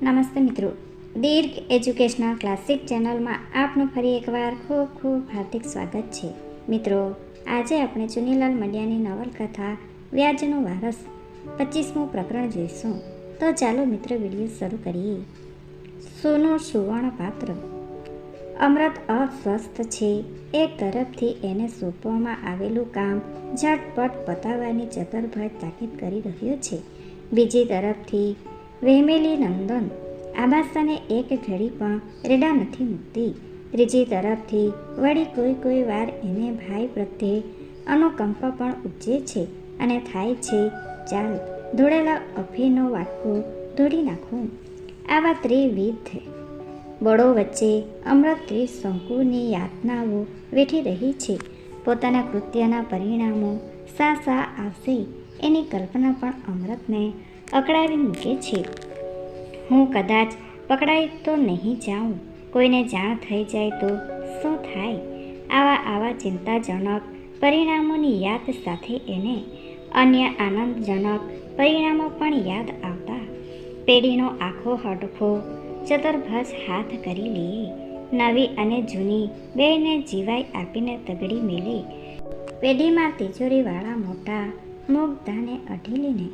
નમસ્તે મિત્રો, દીર્ઘ educational classic ચેનલમાં આપનું ફરી એકવાર ખૂબ ખૂબ હાર્દિક સ્વાગત છે. મિત્રો, આજે આપણે ચુનીલાલ મડિયાની નવલકથા વ્યાજનો વારસ 25મું પ્રકરણ જોઈશું. તો ચાલો મિત્રો, વિડીયો શરૂ કરીએ. સોનું સુવર્ણ પાત્ર. અમૃત અસ્વસ્થ છે. એક તરફથી એને સોંપવામાં આવેલું કામ ઝટપટ પતાવવાની ચતુરભાઈ તાકીદ કરી રહ્યો છે. બીજી તરફથી વહેમેલી નંદન આભાસાને એક ઘડી પણ રેડા નથી મૂકતી. ત્રીજી તરફથી વળી કોઈ વાર એને ભાઈ પ્રત્યે અનુકંપા પણ ઉપજે છે અને થાય છે, ચાલ ધોળેલા અફીનો વાટકો ધોડી નાખું. આવા ત્રિવિધ બળો વચ્ચે અમૃત ત્રિશંકુની યાતનાઓ વેઠી રહી છે. પોતાના કૃત્યના પરિણામો શા આવશે એની કલ્પના પણ અમૃતને અકળાવી મૂકે છે. હું કદાચ પકડાઈ તો નહીં જાઉં, કોઈને જાણ થઈ જાય તો શું થાય? આવા ચિંતાજનક પરિણામોની યાદ સાથે એને અન્ય આનંદજનક પરિણામો પણ યાદ આવતા પેઢીનો આખો હડફો ચતુર્ભુજ હાથ કરી લે. નવી અને જૂની બેયને જીવાઈ આપીને તગડી મેલે. પેઢીમાં તિજોરીવાળા મોટા મુગ્ધાને અઢીલીને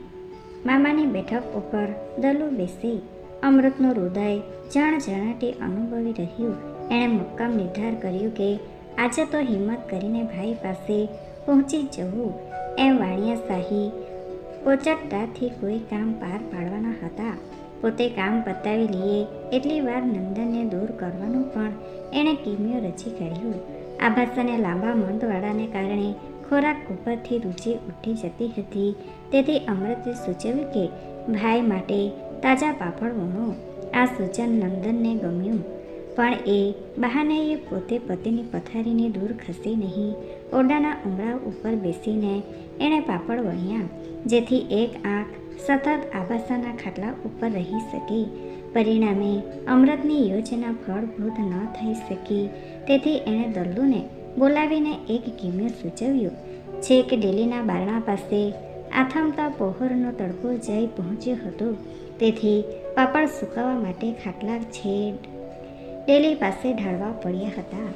મામાની બેઠક ઉપર દલુ બેસી અમૃતનું હૃદય જણજણાટી અનુભવી રહ્યું. એણે મક્કમ નિર્ધાર કર્યો કે આજે તો હિંમત કરીને ભાઈ પાસે પહોંચી જવું. એમ વાણિયાશાહી પોચટતાથી કોઈ કામ પાર પાડવાના હતા. પોતે કામ પતાવી લઈએ એટલી વાર નંદનને દૂર કરવાનું પણ એણે કિમિયો રચી કાઢ્યો. આભાસાને લાંબા મંદવાડાને કારણે ખોરાક ઉપરથી રુચિ ઉઠી જતી હતી. તેથી અમૃતે સૂચવ્યું કે ભાઈ માટે તાજા પાપડ વણો. આ સૂચન નંદનને ગમ્યું, પણ એ બહાનેએ પોતે પતિની પથારીની દૂર ખસી નહીં. ઓરડાના ઉંબરા ઉપર બેસીને એણે પાપડ વણ્યા, જેથી એક આંખ સતત આભાસાના ખાટલા ઉપર રહી શકે. પરિણામે અમૃતની યોજના ફળભૂત ન થઈ શકી. તેથી એણે દલ્લુને બોલાવીને એક કિમિયો સૂચવ્યો. છેક ડેલીના બારણા પાસે આથમતા પહોરનો તડકો જઈ પહોંચ્યો હતો. તેથી પાપડ સુકાવા માટે ખાટલા છેડ ડેલી પાસે ઢાળવા પડ્યા હતા.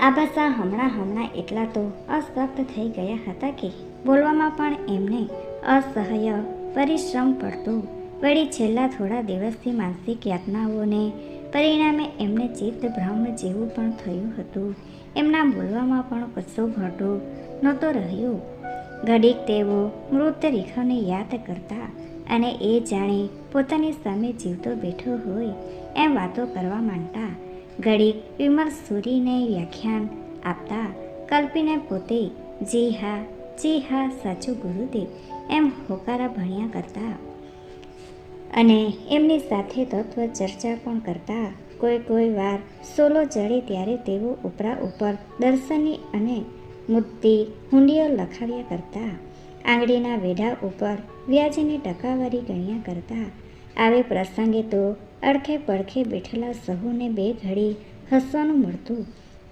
આભાસા હમણાં એટલા તો અશક્ત થઈ ગયા હતા કે બોલવામાં પણ એમને અસહ્ય પરિશ્રમ પડતો. વળી છેલ્લા થોડા દિવસથી માનસિક યાતનાઓને પરિણામે એમને ચિત્તભ્રમ જેવું પણ થયું હતું. એમના બોલવામાં પણ કશો ભડો નહોતો રહ્યો. ઘડીક તેઓ મૃત રેખાને યાદ કરતા અને એ જાણે પોતાની સામે જીવતો બેઠો હોય એમ વાતો કરવા માંડતા. ઘડીક વિમર્શ સૂરીને વ્યાખ્યાન આપતા, કલ્પીને પોતે જી હા સાચું ગુરુદેવ એમ હોકારા ભણ્યા કરતા અને એમની સાથે તત્વ ચર્ચા પણ કરતા. કોઈ વાર સોલો જડે ત્યારે તેઓ ઉપરા ઉપર દર્શની અને મુદ્દી હુંડીઓ લખાવ્યા કરતા. આંગળીના વેઢા ઉપર વ્યાજની ટકાવારી ગણ્યા કરતા. આવે પ્રસંગે તો અડખે પડખે બેઠેલા સહુને બે ઘડી હસવાનું મળતું,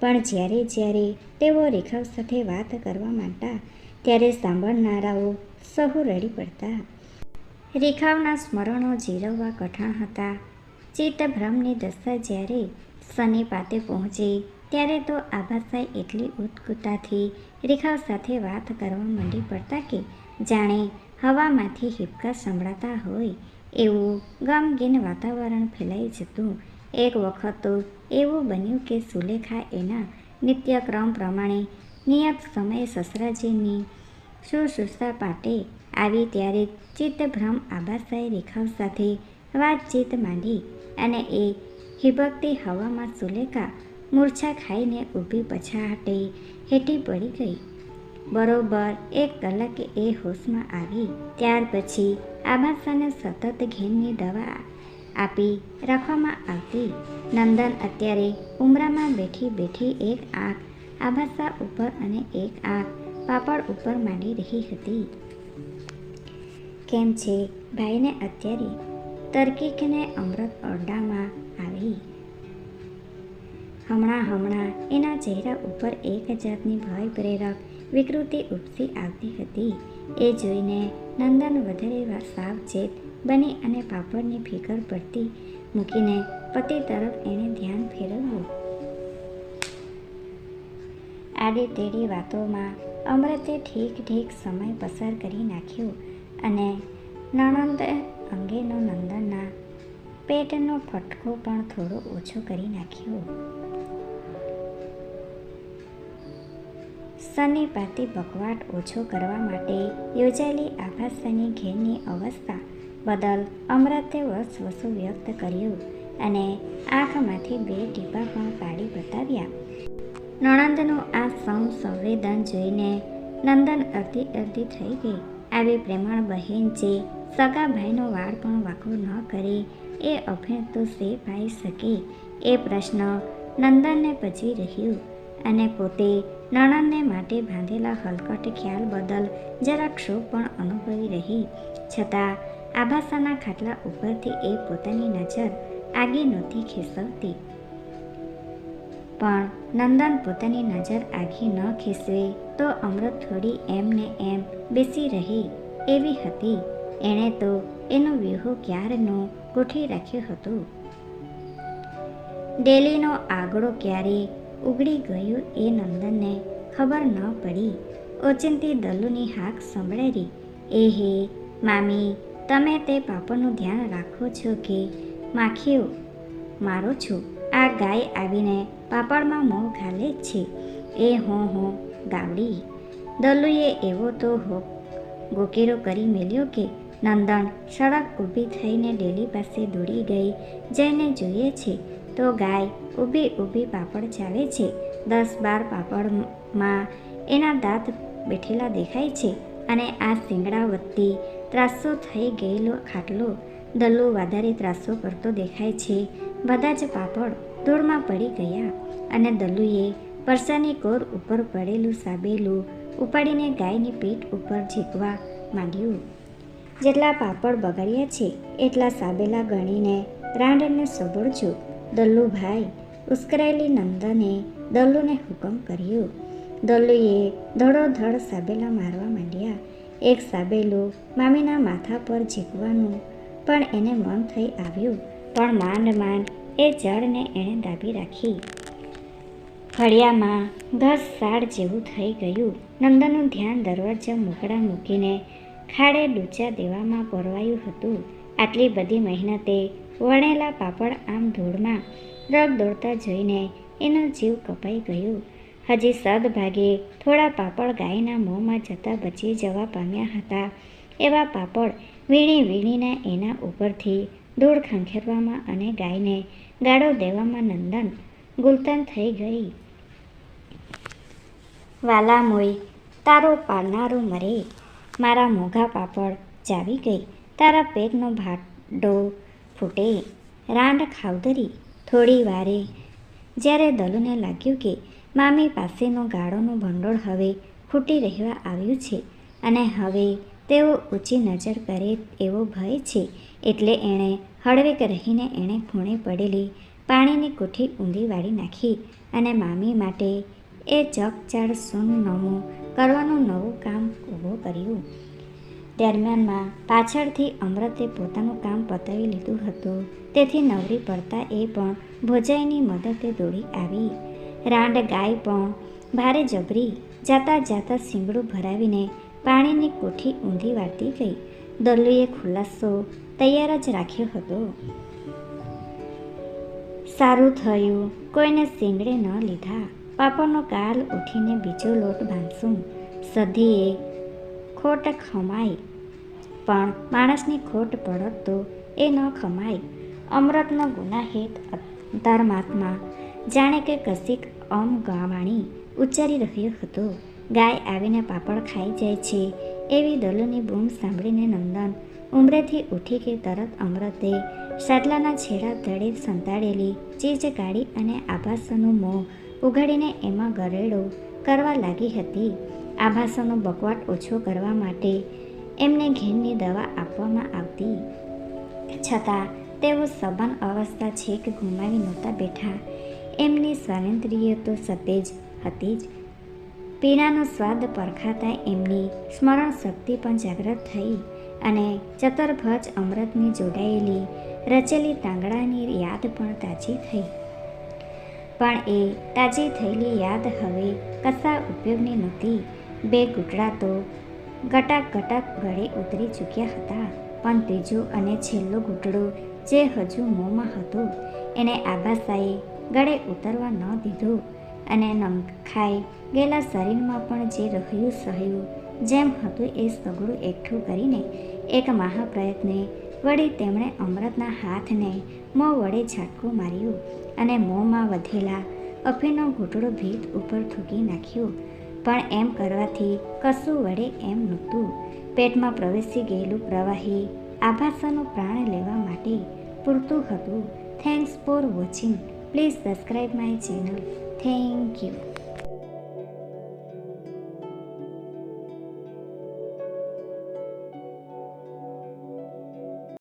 પણ જ્યારે તેઓ રેખાઓ સાથે વાત કરવા માંડતા ત્યારે સાંભળનારાઓ સહુ રડી પડતા. રેખાઓના સ્મરણો જીરવવા કઠણ હતા. ચિત્તભ્રમની દશા જ્યારે સન્નિપાતે પહોંચે ત્યારે તો આભાસાએ એટલી ઉત્કુતાથી રેખાઓ સાથે વાત કરવા માંડી પડતા કે જાણે હવામાંથી હિબકા સંભળાતા હોય એવું ગમગીન વાતાવરણ ફેલાઈ જતું. એક વખત તો એવું બન્યું કે સુલેખા એના નિત્યક્રમ પ્રમાણે નિયત સમયે સસરાજીની શુશ્રૂષા પાટે આવી ત્યારે ચિત્તભ્રમ આભાસાએ રેખાઓ સાથે વાતચીત માંડી અને એ હિબકતી હવામાં સુલેખા મૂર્છા ખાઈને ઊભી પછાટે હેઠી પડી ગઈ. બરોબર 1 કલાકે એ હોશમાં આવી. ત્યાર પછી આભાસાને સતત ઘેનની દવા આપી રાખવામાં આવતી. નંદન અત્યારે ઉંબરામાં બેઠી એક આંખ આભાસા ઉપર અને એક આંખ પાપડ ઉપર માંડી રહી હતી. કેમ છે ભાઈને અત્યારે? તરકીકને અમૃત ઓરડામાં આવી. હમણાં એના ચહેરા ઉપર એક જાતની ભય પ્રેરક વિકૃતિ ઉપસી આવતી હતી. એ જોઈને નંદન વધારે સાવચેત બની અને પાપડની ફિકર પડતી મૂકીને પતિ તરફ એણે ધ્યાન ફેરવ્યું. આડી તેડી વાતોમાં અમૃતે ઠીક સમય પસાર કરી નાખ્યો અને નણંદ અંગેનો નંદનના પેટનો ફટકો પણ થોડો ઓછો કરી નાખ્યો. સન્નિપાતી બકવાટ ઓછો કરવા માટે યોજાયેલી આભાસની ઘેરની અવસ્થા બદલ અમૃતે વસવસો વ્યક્ત કર્યો અને આંખમાંથી 2 ટીપાં પણ કાઢી બતાવ્યા. નણંદનું આ સંવેદન જોઈને નંદન અડધી થઈ ગઈ. આવી પ્રેમાળ બહેન જે સગા ભાઈનો વાળ પણ વાંકો ન કરે એ અભેણ તો શે પાઈ શકે એ પ્રશ્ન નંદનને પચી રહ્યું અને પોતે નણંદને માટે બાંધેલા હલકટ ખ્યાલ બદલ જરા ક્ષોભ પણ અનુભવી રહી. છતાં આભાસાના ખાટલા ઉપરથી એ પોતાની નજર આગી નહોતી ખેંચવતી. પણ નંદન પોતાની નજર આગી ન ખેંચવે તો અમૃત થોડી એમ ને એમ બેસી રહી એવી હતી. એણે તો એનો વ્યૂહ ક્યારનો ગોઠવી રાખ્યો હતો. ડેલીનો આગળો ક્યારે ઉગડી ગયો એ નંદનને ખબર ન પડી. ઓચિંતી દલ્લુની હાક સંભળાવી. એ હે મામી, તમે તે પાપડનું ધ્યાન રાખો છો કે માખીઓ મારો છો? આ ગાય આવીને પાપડમાં મોં ઘાલે જ છે. એ હો ગાવડી. દલ્લુએ એવો તો ગોકેરો કરી મેલ્યો કે નંદન સડક ઊભી થઈને ડેલી પાસે દોડી ગઈ. જઈને જોઈએ છે તો ગાય ઊભી પાપડ ચાવે છે. 10-12 પાપડમાં એના દાંત બેઠેલા દેખાય છે અને આ શિંગડા વત્તી ત્રાસો થઈ ગયેલો ખાટલો દલ્લુ વધારે ત્રાસો કરતો દેખાય છે. બધા જ પાપડ ધૂળમાં પડી ગયા અને દલ્લુએ પરસાની કોર ઉપર પડેલું સાબેલું ઉપાડીને ગાયની પીઠ ઉપર ઝીકવા માંડ્યું. જેટલા પાપડ બગાડ્યા છે એટલા સાબેલા ગણીને રાંડને સબોળજો. દલ્લુભાઈ. ઉશ્કેરાયેલી નંદને દલ્લુને હુકમ કર્યો. દલ્લુએ ધડોધડ સાબેલા મારવા માંડ્યા. એક સાબેલું મામીના માથા પર ઝીકવાનું પણ એને મન થઈ આવ્યું, પણ માંડ એ જળને એણે દાબી રાખી. ફળિયામાં ઘસસાડ જેવું થઈ ગયું. નંદનનું ધ્યાન દરવાજા મોકળા મૂકીને ખાડે ડૂચા દેવામાં પરવાયું હતું. આટલી બધી મહેનતે વણેલા પાપડ આમ ધૂળમાં રગદોળતા જોઈને એનો જીવ કપાઈ ગયો. હજી સદભાગે થોડા પાપડ ગાયના મોંમાં જતા બચી જવા પામ્યા હતા. એવા પાપડ વીણીને એના ઉપરથી ધૂળ ખંખેરવામાં અને ગાયને ગાળો દેવામાં નંદન ગુલતાન થઈ ગઈ. વાલા મોય, તારો પાળનારો મરે. મારા મોંઘા પાપડ ચાવી ગઈ. તારા પેટનો ભાંડો ફૂટે. રાંડ ખાવદરી. થોડી વારે જ્યારે દલુને લાગ્યું કે મામી પાસેનું ગાળોનું ભંડોળ હવે ખૂટી રહેવા આવ્યું છે અને હવે તેઓ ઊંચી નજર કરે એવો ભય છે, એટલે એણે હળવેક રહીને એણે ખૂણે પડેલી પાણીની કોઠી ઊંધી વાળી નાખી અને મામી માટે એ ચકચાર સૂનનમું કરવાનું નવું કામ ઊભું કર્યું. દરમિયાનમાં પાછળથી અમૃતે પોતાનું કામ પતાવી લીધું હતું, તેથી નવરી પડતા એ પણ ભોજાઈની મદદે દોડી આવી. રાંડ ગાય પણ ભારે જબરી જાતા શીંગડું ભરાવીને પાણીની કોઠી ઊંધી વાળતી ગઈ. દલ્લુએ ખુલાસો તૈયાર જ રાખ્યો હતો. સારું થયું કોઈને શીંગડે ન લીધા. પાપડનો કાલ ઉઠીને બીજો લોટ બાંધશું. સધીએ ખોટ ખમાય, પણ માણસની ખોટ પડત તો એ ન ખમાય. અમૃતનો ગુનાહિત અંતરાત્મા જાણે કે કશીક અમગવાણી ઉચ્ચારી રહ્યો હતો. ગાય આવીને પાપડ ખાઈ જાય છે એવી દલુની બૂમ સાંભળીને નંદન ઉંમરેથી ઉઠી કે તરત અમૃતે સાટલાના છેડા તળે સંતાડેલી ચીજ કાઢી અને આભાસનું મોં ઉઘાડીને એમાં ગરેડો કરવા લાગી હતી. આભાસનો બકવાટ ઓછો કરવા માટે એમને ઘેનની દવા આપવામાં આવતી, છતાં તેઓ સભાન અવસ્થા છેક ગુમાવી નહોતા બેઠા. એમની સ્વાતંત્ર્ય તો સતેજ હતી જ. પીણાનો સ્વાદ પરખાતા એમની સ્મરણ શક્તિ પણ જાગૃત થઈ અને ચતરભજ અમૃતની જોડાયેલી રચેલી તાંગડાની યાદ પણ તાજી થઈ. પણ એ તાજી થયેલી યાદ હવે કશા ઉપયોગની નહોતી. 2 ઘૂંટડા તો ગટાક ગળે ઉતરી ચૂક્યા હતા, પણ ત્રીજું અને છેલ્લું ઘૂંટડું જે હજુ મોંમાં હતું એને આબાસાએ ગળે ઉતરવા ન દીધું અને નંખાઈ ગયેલા શરીરમાં પણ જે રહ્યું સહ્યું જેમ હતું એ સઘળું એકઠું કરીને એક મહાપ્રયત્ને વળી તેમણે અમૃતના હાથને મોં વડે ઝાટકું માર્યું અને મોંમાં વધેલા અફીનો ઘૂંટડો ભીત ઉપર થૂકી નાખ્યો. પણ એમ કરવાથી કશું વડે એમ નહોતું. પેટમાં પ્રવેશી ગયેલું પ્રવાહી આભાસાનો પ્રાણ લેવા માટે પૂરતું હતું. Thanks for watching. Please subscribe my channel. Thank you.